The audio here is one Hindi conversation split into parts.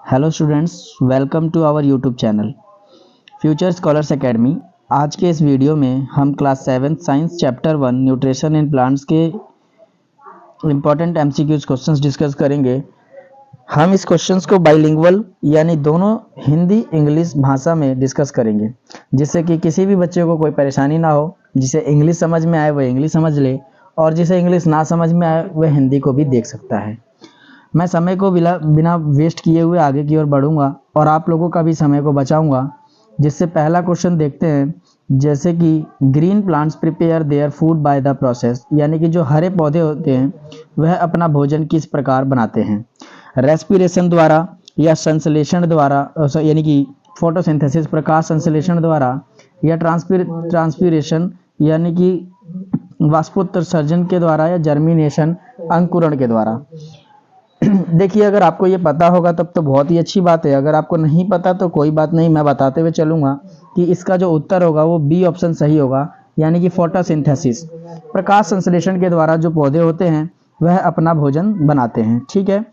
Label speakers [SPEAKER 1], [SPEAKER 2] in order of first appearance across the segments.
[SPEAKER 1] Hello students, welcome to our YouTube channel future scholars academy. आज के इस वीडियो में हम class 7 science chapter 1 nutrition in plants के इम्पॉर्टेंट एमसीक्यूज क्वेश्चंस डिस्कस करेंगे। हम इस क्वेश्चंस को बाइलिंगुअल यानी दोनों हिंदी इंग्लिश भाषा में डिस्कस करेंगे, जिससे कि किसी भी बच्चे को कोई परेशानी ना हो। जिसे इंग्लिश समझ में आए वह इंग्लिश समझ ले, और जिसे इंग्लिश ना समझ में आए वह हिंदी को भी देख सकता है। मैं समय को बिना वेस्ट किए हुए आगे की ओर बढ़ूंगा और आप लोगों का भी समय को बचाऊंगा। जिससे पहला क्वेश्चन देखते हैं, जैसे कि green plants prepare their food by the process, यानी कि जो हरे पौधे होते हैं वह अपना भोजन किस प्रकार बनाते हैं। रेस्पिरेशन द्वारा या संश्लेषण द्वारा, यानी कि फोटोसिंथेसिस प्रकाश संश्लेषण द्वारा, या ट्रांसपीरेशन यानी कि वाष्पोत्सर्जन के द्वारा, या जर्मिनेशन अंकुरण के द्वारा। देखिए, अगर आपको ये पता होगा तब तो बहुत ही अच्छी बात है। अगर आपको नहीं पता तो कोई बात नहीं, मैं बताते हुए चलूंगा कि इसका जो उत्तर होगा वो बी ऑप्शन सही होगा, यानी कि फोटोसिंथेसिस प्रकाश संश्लेषण के द्वारा जो पौधे होते हैं वह अपना भोजन बनाते हैं। ठीक है,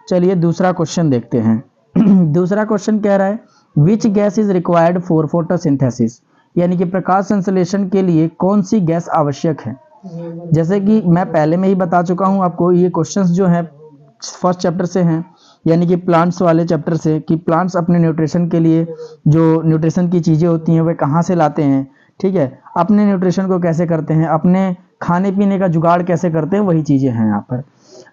[SPEAKER 1] चलिए दूसरा क्वेश्चन देखते हैं। दूसरा क्वेश्चन कह रहा है which gas is required for photosynthesis, यानी कि प्रकाश संश्लेषण के लिए कौन सी गैस आवश्यक है। जैसे कि मैं पहले में ही बता चुका हूं आपको, ये क्वेश्चंस जो है फर्स्ट चैप्टर से हैं, यानी कि प्लांट्स वाले चैप्टर से, कि प्लांट्स अपने न्यूट्रिशन के लिए जो न्यूट्रिशन की चीज़ें होती हैं वे कहाँ से लाते हैं। ठीक है, अपने न्यूट्रिशन को कैसे करते हैं, अपने खाने पीने का जुगाड़ कैसे करते हैं, वही चीज़ें हैं यहाँ पर।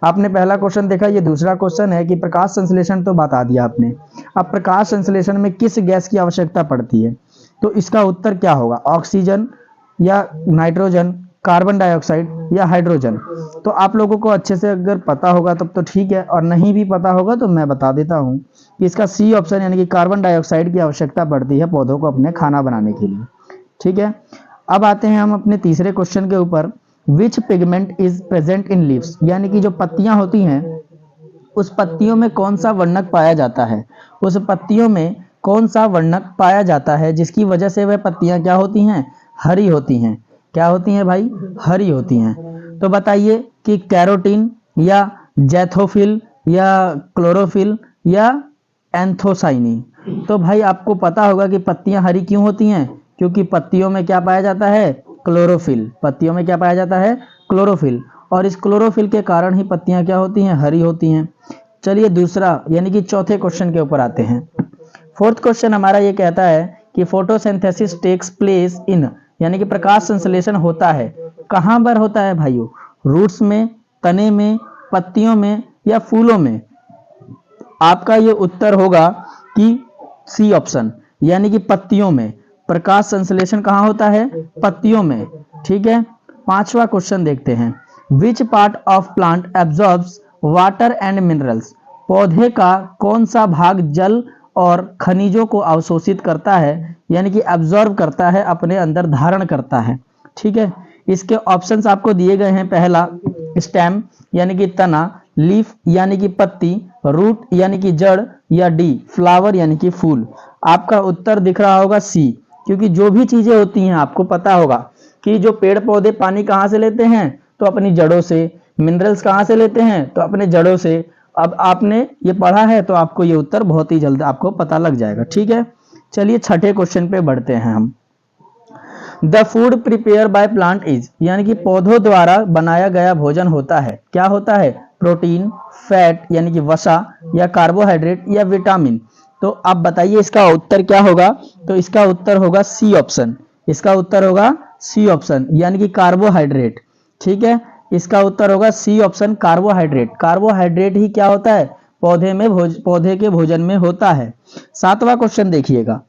[SPEAKER 1] आपने पहला क्वेश्चन देखा, ये दूसरा क्वेश्चन है कि प्रकाश संश्लेषण तो बता दिया आपने। अब प्रकाश संश्लेषण में किस गैस की आवश्यकता पड़ती है, तो इसका उत्तर क्या होगा, ऑक्सीजन या नाइट्रोजन, कार्बन डाइऑक्साइड या हाइड्रोजन। तो आप लोगों को अच्छे से अगर पता होगा तब तो ठीक है, और नहीं भी पता होगा तो मैं बता देता हूं कि इसका सी ऑप्शन यानी कि कार्बन डाइऑक्साइड की आवश्यकता पड़ती है पौधों को अपने खाना बनाने के लिए। ठीक है, अब आते हैं हम अपने तीसरे क्वेश्चन के ऊपर। Which pigment is present in leaves, यानी कि जो पत्तियां होती हैं उस पत्तियों में कौन सा वर्णक पाया जाता है, उस पत्तियों में कौन सा वर्णक पाया जाता है जिसकी वजह से वह पत्तियां क्या होती हैं, हरी होती हैं। क्या होती हैं भाई, हरी होती हैं। तो बताइए कि कैरोटीन या जैथोफिल या क्लोरोफिल या एंथोसाइनी। तो भाई आपको पता होगा कि पत्तियां हरी क्यों होती हैं, क्योंकि पत्तियों में क्या पाया जाता है, क्लोरोफिल। पत्तियों में क्या पाया जाता है, क्लोरोफिल, और इस क्लोरोफिल के कारण ही पत्तियां क्या होती हैं, हरी होती हैं। चलिए दूसरा यानी कि चौथे क्वेश्चन के ऊपर आते हैं। फोर्थ क्वेश्चन हमारा ये कहता है कि फोटोसिंथेसिस टेक्स प्लेस इन, यानी कि प्रकाश संश्लेषण होता है कहां पर होता है भाइयों, रूट्स में, तने में, पत्तियों में या फूलों में। आपका ये उत्तर होगा कि सी ऑप्शन, यानी कि पत्तियों में। प्रकाश संश्लेषण कहां होता है, पत्तियों में। ठीक है, पांचवा क्वेश्चन देखते हैं। Which part of plant absorbs water and minerals, पौधे का कौन सा भाग जल और खनिजों को अवशोषित करता है, यानी कि एब्जॉर्ब करता है, अपने अंदर धारण करता है। ठीक है, इसके ऑप्शंस आपको दिए गए हैं। पहला स्टेम यानी कि तना, लीफ यानी कि पत्ती, रूट यानी कि जड़, या डी फ्लावर यानी कि फूल। आपका उत्तर दिख रहा होगा सी, क्योंकि जो भी चीजें होती हैं आपको पता होगा कि जो पेड़ पौधे पानी कहाँ से लेते हैं, तो अपनी जड़ों से। मिनरल्स कहाँ से लेते हैं, तो अपने जड़ों से। अब आपने ये पढ़ा है तो आपको ये उत्तर बहुत ही जल्द आपको पता लग जाएगा। ठीक है, चलिए छठे क्वेश्चन पे बढ़ते हैं हम। The food prepare by plant is, यानी कि पौधों द्वारा बनाया गया भोजन होता है, क्या होता है, प्रोटीन, फैट यानी कि वसा, या कार्बोहाइड्रेट या विटामिन। तो आप बताइए इसका उत्तर क्या होगा, तो इसका उत्तर होगा सी ऑप्शन। इसका उत्तर होगा सी ऑप्शन, यानी कि कार्बोहाइड्रेट। ठीक है, इसका उत्तर होगा सी ऑप्शन, कार्बोहाइड्रेट। कार्बोहाइड्रेट ही क्या होता है, पौधे के भोजन में होता है। सातवां क्वेश्चन देखिएगा।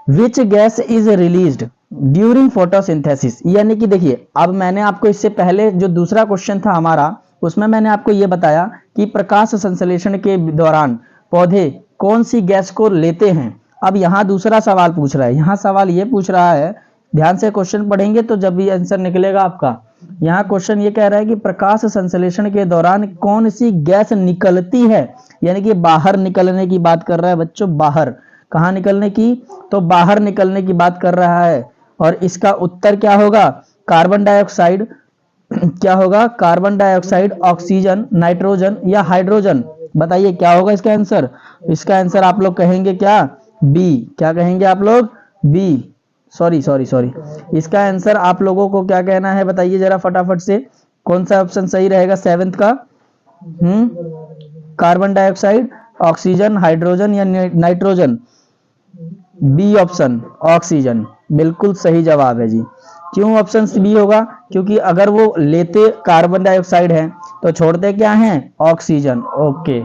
[SPEAKER 1] Which gas is released during photosynthesis, यानी कि देखिए, अब मैंने आपको इससे पहले जो दूसरा क्वेश्चन था हमारा, उसमें मैंने आपको यह बताया कि प्रकाश संश्लेषण के दौरान पौधे कौन सी गैस को लेते हैं। अब यहाँ दूसरा सवाल पूछ रहा है, यहाँ सवाल ये पूछ रहा है, ध्यान से क्वेश्चन पढ़ेंगे तो जब भी आंसर निकलेगा आपका। यहाँ क्वेश्चन ये कह रहा है कि प्रकाश संश्लेषण के दौरान कौन सी गैस निकलती है, यानी कि बाहर निकलने की बात कर रहा है बच्चों, बाहर। कहाँ निकलने की, तो बाहर निकलने की बात कर रहा है। और इसका उत्तर क्या होगा, कार्बन डाइऑक्साइड। क्या होगा, कार्बन डाइऑक्साइड, ऑक्सीजन, नाइट्रोजन या हाइड्रोजन। बताइए क्या होगा इसका आंसर? इसका आंसर आप लोग कहेंगे क्या? बी। क्या कहेंगे आप लोग? बी। सॉरी सॉरी सॉरी, इसका आंसर आप लोगों को क्या कहना है बताइए जरा फटाफट से, कौन सा ऑप्शन सही रहेगा सेवेंथ का? कार्बन डाइऑक्साइड, ऑक्सीजन, हाइड्रोजन या नाइट्रोजन? बी ऑप्शन, ऑक्सीजन, बिल्कुल सही जवाब है जी। क्यों ऑप्शन बी होगा? क्योंकि अगर वो लेते कार्बन डाइऑक्साइड है तो छोड़ते क्या हैं? ऑक्सीजन। ओके,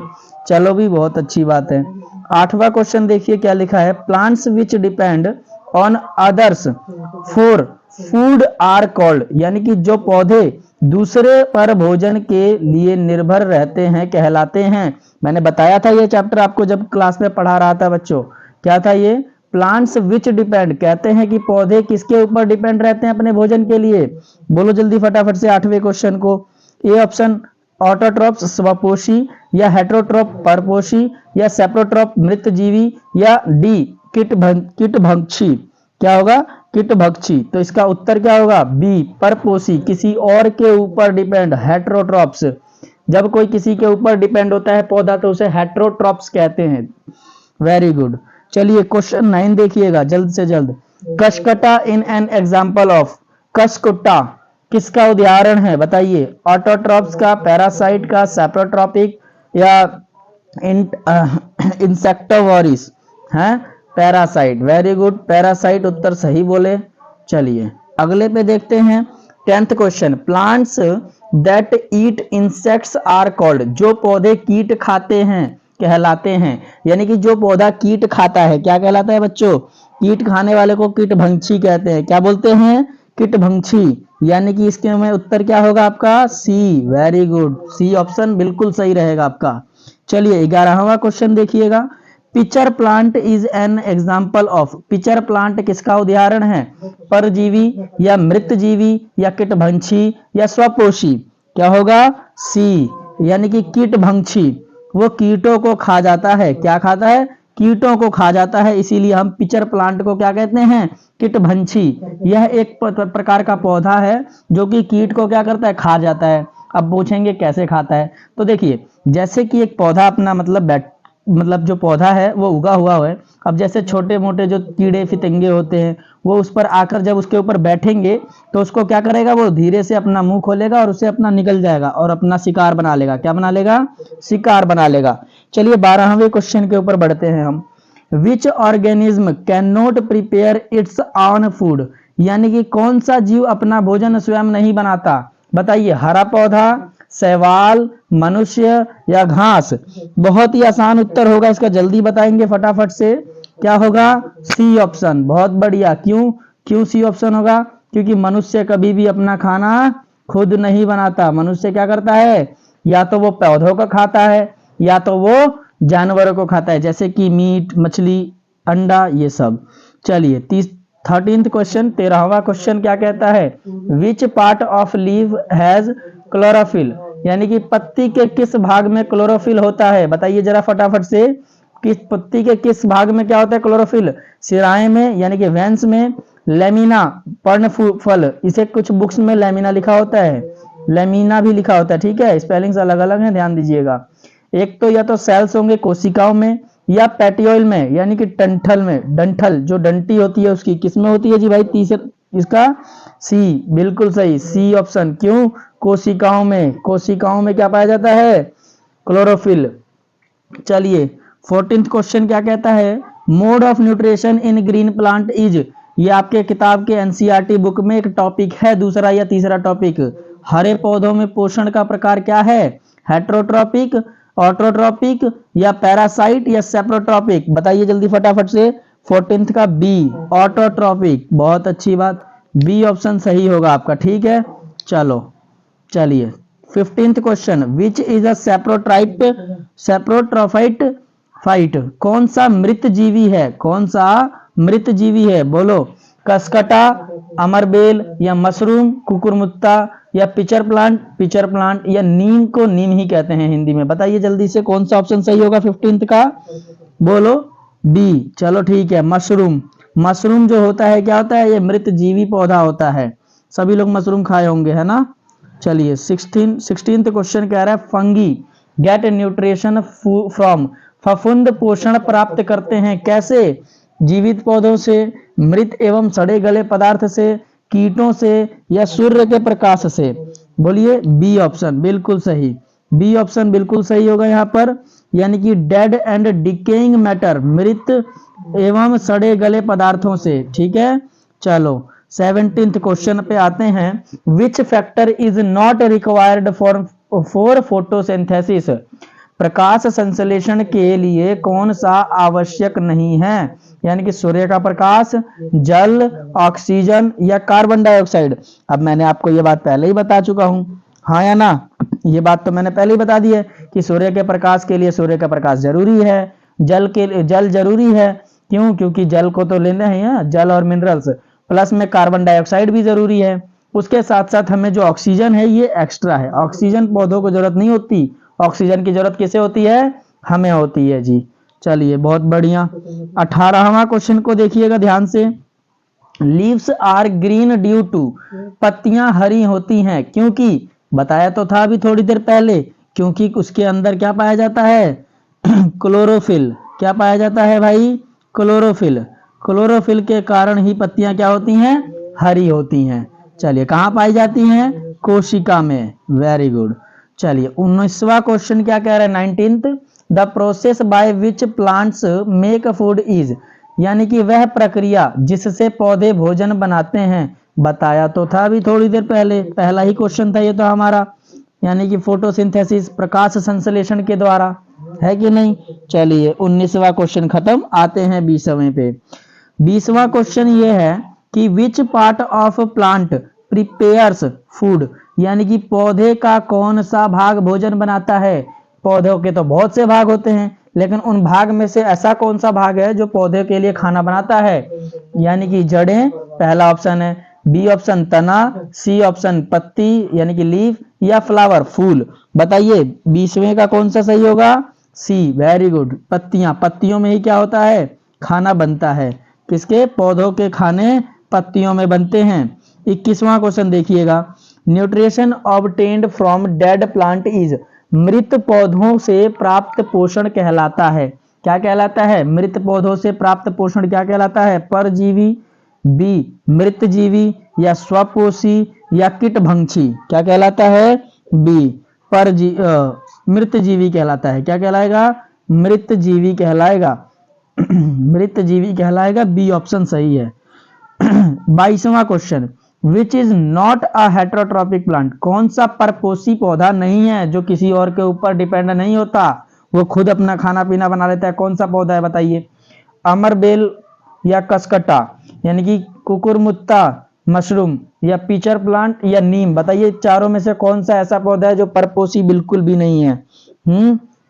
[SPEAKER 1] चलो भी बहुत अच्छी बात है। आठवां क्वेश्चन देखिए क्या लिखा है, plants which depend on others for food are called, यानी कि जो पौधे दूसरे पर भोजन के लिए निर्भर रहते हैं कहलाते हैं। मैंने बताया था ये चैप्टर आपको जब क्लास में पढ़ा रहा था बच्चों, क्या था ये? प्लांट्स विच डिपेंड, कहते हैं कि पौधे किसके ऊपर डिपेंड रहते हैं अपने भोजन के लिए? बोलो जल्दी फटाफट से आठवें क्वेश्चन को। ए ऑप्शन ऑटोट्रॉप्स स्वपोषी, या हेटरोट्रॉप परपोषी, या सेप्रोट्रॉप मृतजीवी, या डी कीटभक्षी? क्या होगा? कीटभक्षी। तो इसका उत्तर क्या होगा? बी परपोषी, किसी और के ऊपर डिपेंड, हेटरोट्रॉप्स। जब कोई किसी के ऊपर डिपेंड होता है पौधा तो उसे हेटरोट्रॉप्स कहते हैं। Very good. चलिए क्वेश्चन 9 देखिएगा जल्द से जल्द। कशकटा इन एन एग्जाम्पल ऑफ, कशकुट्टा किसका उदाहरण है बताइए? ऑटोट्रॉप्स का, पैरासाइट का, सेप्रोट्रॉपिक या इंसेक्टोवोरिस? हैं पैरासाइट। वेरी गुड, पैरासाइट उत्तर सही बोले। चलिए अगले पे देखते हैं 10th question, plants that eat insects are called, जो पौधे कीट खाते हैं कहलाते हैं। यानी कि जो पौधा कीट खाता है क्या कहलाता है बच्चों? कीट खाने वाले को कीटभक्षी कहते हैं। क्या बोलते हैं? कीटभक्षी। यानी कि इसके में उत्तर क्या होगा आपका? सी। वेरी गुड, सी ऑप्शन बिल्कुल सही रहेगा आपका। चलिए 11वां क्वेश्चन देखिएगा, pitcher plant is an example of, pitcher plant किसका उदाहरण है? परजीवी या मृतजीवी या कीटभक्षी या स्वपोषी? क्या होगा? सी, यानी कि कीटभक्षी। वो कीटों को खा जाता है। क्या खाता है? कीटों को खा जाता है, इसीलिए हम पिचर प्लांट को क्या कहते हैं? कीटभक्षी। यह एक प्रकार का पौधा है जो कि कीट को क्या करता है? खा जाता है। अब पूछेंगे कैसे खाता है, तो देखिए जैसे कि एक पौधा अपना मतलब जो पौधा है वो उगा हुआ है। अब जैसे छोटे मोटे जो कीड़े फितंगे होते हैं वो उस पर आकर जब उसके ऊपर बैठेंगे तो उसको क्या करेगा? वो धीरे से अपना मुंह खोलेगा और उसे अपना निकल जाएगा और अपना शिकार बना लेगा। क्या बना लेगा? शिकार बना लेगा। चलिए 12वें क्वेश्चन के ऊपर बढ़ते हैं हम। Which organism can not prepare it's on food, यानी कि कौन सा जीव अपना भोजन स्वयं नहीं बनाता? बताइए, हरा पौधा, शैवाल, मनुष्य या घास? बहुत ही आसान उत्तर होगा इसका, जल्दी बताएंगे फटाफट से। क्या होगा? C option. बहुत बढ़िया। क्यों? क्यों सी ऑप्शन होगा? क्योंकि मनुष्य कभी भी अपना खाना खुद नहीं बनाता। मनुष्य क्या करता है? या तो वो पौधों को खाता है या तो वो जानवरों को खाता है, जैसे कि मीट, मछली, अंडा, ये सब। चलिए 13th क्वेश्चन, 13वां क्वेश्चन क्या कहता है? Which part of leaf has chlorophyll, यानी कि पत्ती के किस भाग में क्लोरोफिल होता है? बताइए जरा फटाफट से, किस पत्ती के किस भाग में क्या होता है क्लोरोफिल? सिराए में यानी कि वेंस में, लेमिना पर्णफल, इसे कुछ बुक्स में लेमिना लिखा होता है, लेमिना भी लिखा होता है, ठीक है, स्पेलिंग्स अलग अलग हैं, ध्यान दीजिएगा। एक तो या तो सेल्स होंगे कोशिकाओं में, या पेटियोल में यानी कि डंठल में, डंठल जो डंटी होती है उसकी किस में होती है जी भाई? तीसरा इसका सी, बिल्कुल सही, सी ऑप्शन। क्यों? कोशिकाओं में। कोशिकाओं में क्या पाया जाता है? क्लोरोफिल। चलिए 14th क्वेश्चन क्या कहता है? Mode of nutrition in green plant is, ये आपके किताब के एनसीईआरटी बुक में एक टॉपिक है, दूसरा या तीसरा टॉपिक। हरे पौधों में पोषण का प्रकार क्या है? हेट्रोट्रॉपिक, ऑटोट्रॉपिक या पैरासाइट या सेप्रोट्रॉपिक? बताइए जल्दी फटाफट से। 14th का बी, ऑटोट्रॉपिक। बहुत अच्छी बात, बी ऑप्शन सही होगा आपका, ठीक है। चलो चलिए 15th question, which is a saprophyte, कौन सा मृत जीवी है? कौन सा मृत जीवी है? बोलो, कसकटा, अमरबेल या मशरूम, कुकुरमुत्ता या पिचर प्लांट या नीम को नीम ही कहते हैं हिंदी में? बताइए जल्दी से कौन सा ऑप्शन सही होगा 15th का? बोलो बी। चलो ठीक है, मशरूम। मशरूम जो होता है क्या होता है? ये मृत जीवी पौधा होता है। सभी लोग मशरूम खाए होंगे, है ना। चलिए 16th क्वेश्चन कह रहा है फंगी, गेट न्यूट्रिशन फ्रॉम, फफूंद पोषण प्राप्त करते हैं कैसे? जीवित पौधों से, मृत एवं सड़े गले पदार्थ से, कीटों से, या सूर्य के प्रकाश से? बोलिए बी ऑप्शन बिल्कुल सही, बी ऑप्शन बिल्कुल सही होगा यहाँ पर, यानी कि डेड एंड डिकेइंग मैटर, मृत एवं सड़े गले पदार्थों से। ठीक है, चलो 17th क्वेश्चन पे आते हैं। Which factor is not required for photosynthesis, प्रकाश संश्लेषण के लिए कौन सा आवश्यक नहीं है? यानी कि सूर्य का प्रकाश, जल, ऑक्सीजन या कार्बन डाइऑक्साइड। अब मैंने आपको ये बात पहले ही बता चुका हूं, हाँ या ना? ये बात तो मैंने पहले ही बता दी है कि सूर्य के प्रकाश के लिए सूर्य का प्रकाश जरूरी है, जल जरूरी है। क्यों? क्योंकि जल को तो लेना है, जल और मिनरल्स, प्लस में कार्बन डाइऑक्साइड भी जरूरी है। उसके साथ साथ हमें जो ऑक्सीजन है ये एक्स्ट्रा है, ऑक्सीजन पौधों को जरूरत नहीं होती, ऑक्सीजन की जरूरत किसे होती है? हमें होती है जी। चलिए बहुत बढ़िया। 18वां क्वेश्चन को देखिएगा ध्यान से। Leaves are green due to, पत्तियां हरी होती हैं क्योंकि, बताया तो था अभी थोड़ी देर पहले, क्योंकि उसके अंदर क्या पाया जाता है? क्लोरोफिल। क्या पाया जाता है भाई? क्लोरोफिल। क्लोरोफिल के कारण ही पत्तियां क्या होती हैं? हरी होती हैं। चलिए कहाँ पाई जाती हैं? कोशिका में। Very good. चलिए 19वां क्वेश्चन क्या कह रहा है? 19th, the process by which plants make food is, यानी कि वह प्रक्रिया जिससे पौधे भोजन बनाते हैं। बताया तो था अभी थोड़ी देर पहले, पहला ही क्वेश्चन था ये तो हमारा, यानी कि फोटोसिंथेसिस, प्रकाश संश्लेषण के द्वारा, है कि नहीं? चलिए 19वां क्वेश्चन खत्म, आते हैं 20वें पे। 20वां क्वेश्चन ये है कि which part of plant prepares food, यानी कि पौधे का कौन सा भाग भोजन बनाता है? पौधों के तो बहुत से भाग होते हैं, लेकिन उन भाग में से ऐसा कौन सा भाग है जो पौधे के लिए खाना बनाता है? यानी कि जड़ें पहला ऑप्शन है, बी ऑप्शन तना, सी ऑप्शन पत्ती यानी कि लीफ, या फ्लावर फूल। बताइए 20वें का कौन सा सही होगा? सी। वेरी गुड, पत्तियां, पत्तियों में ही क्या होता है? खाना बनता है। किसके? पौधों के खाने पत्तियों में बनते हैं। 21वां क्वेश्चन देखिएगा। Nutrition obtained from dead plant is, मृत पौधों से प्राप्त पोषण कहलाता है। क्या कहलाता है? मृत पौधों से प्राप्त पोषण क्या कहलाता है? परजीवी, बी मृत जीवी, या स्वपोषी, या कीटभक्षी। क्या कहलाता है? बी मृत जीवी कहलाता है। क्या कहलाएगा? मृत जीवी कहलाएगा। मृत जीवी कहलाएगा, बी ऑप्शन सही है। 22वां question, which is not a heterotrophic plant, कौन सा परपोषी पौधा नहीं है जो किसी और के ऊपर डिपेंड नहीं होता, वो खुद अपना खाना पीना बना लेता है? कौन सा पौधा है बताइए? अमरबेल, या कसकटा यानी कि कुकुरमुत्ता, मशरूम, या पीचर प्लांट, या नीम। बताइए चारों में से कौन सा ऐसा पौधा है जो परपोषी बिल्कुल भी नहीं है?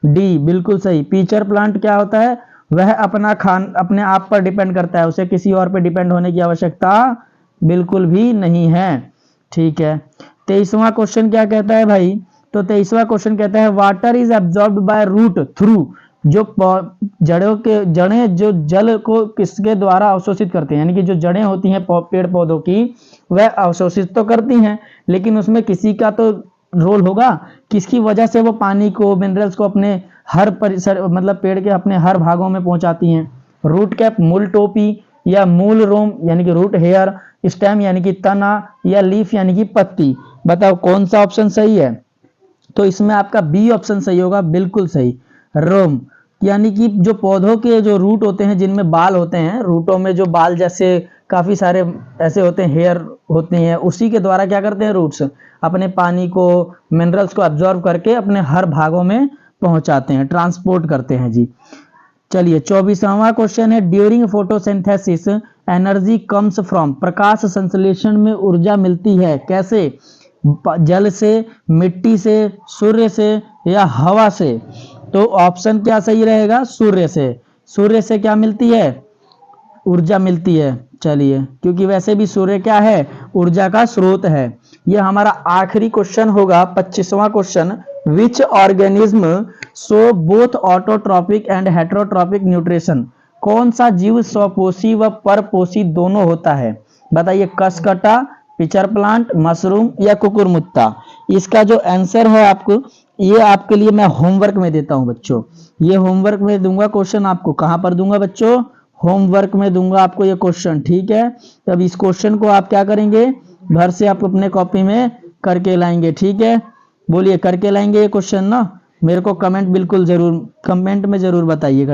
[SPEAKER 1] डी बिल्कुल सही। पीचर प्लांट क्या होता है? वह अपने आप पर डिपेंड करता है, उसे किसी और पर डिपेंड होने की आवश्यकता बिल्कुल भी नहीं है। ठीक है, 23वां क्वेश्चन क्या कहता है भाई? तो 23वां क्वेश्चन कहता है water is absorbed by root through, जो जड़ें जो जल को किसके द्वारा अवशोषित करते हैं, यानी कि जो जड़ें होती हैं पेड़ पौधों की, वह अवशोषित तो करती हैं, लेकिन उसमें किसी का तो रोल होगा, किसकी वजह से वो पानी को, मिनरल्स को अपने हर परिसर मतलब पेड़ के अपने हर भागों में पहुंचाती हैं। रूट कैप, मूल टोपी, या मूल रोम यानी कि रूट हेयर, स्टेम यानी कि तना, या लीफ यानी कि पत्ती। बताओ कौन सा ऑप्शन सही है? तो इसमें आपका बी ऑप्शन सही होगा, बिल्कुल सही, रोम। यानी कि जो पौधों के जो रूट होते हैं जिनमें बाल होते हैं, रूटों में जो बाल जैसे काफी सारे ऐसे होते हैं, हेयर होते हैं, उसी के द्वारा क्या करते हैं रूट्स अपने पानी को, मिनरल्स को एब्जॉर्ब करके अपने हर भागों में पहुंचाते हैं, ट्रांसपोर्ट करते हैं जी। चलिए 24वां क्वेश्चन है, during photosynthesis energy comes from, प्रकाश संश्लेषण में ऊर्जा मिलती है कैसे? जल से, मिट्टी से, सूर्य से, या हवा से? तो ऑप्शन क्या सही रहेगा? सूर्य से। सूर्य से क्या मिलती है? ऊर्जा मिलती है। चलिए, क्योंकि वैसे भी सूर्य क्या है? ऊर्जा का स्रोत है। यह हमारा आखिरी क्वेश्चन होगा, 25वां question, which organism show both autotrophic and heterotrophic nutrition, कौन सा जीव स्वपोषी व परपोषी दोनों होता है? बताइए, कसकटा, पिचर प्लांट, मशरूम, या कुकुरमुत्ता? इसका जो आंसर है आपको ये आपके लिए मैं होमवर्क में देता हूं बच्चों। ये होमवर्क में दूंगा क्वेश्चन आपको। कहां पर दूंगा बच्चों? होमवर्क में दूंगा आपको ये क्वेश्चन, ठीक है। तब इस क्वेश्चन को आप क्या करेंगे, घर से आप अपने कॉपी में करके लाएंगे, ठीक है। बोलिए करके लाएंगे ये क्वेश्चन ना? मेरे को कमेंट में जरूर बताइएगा।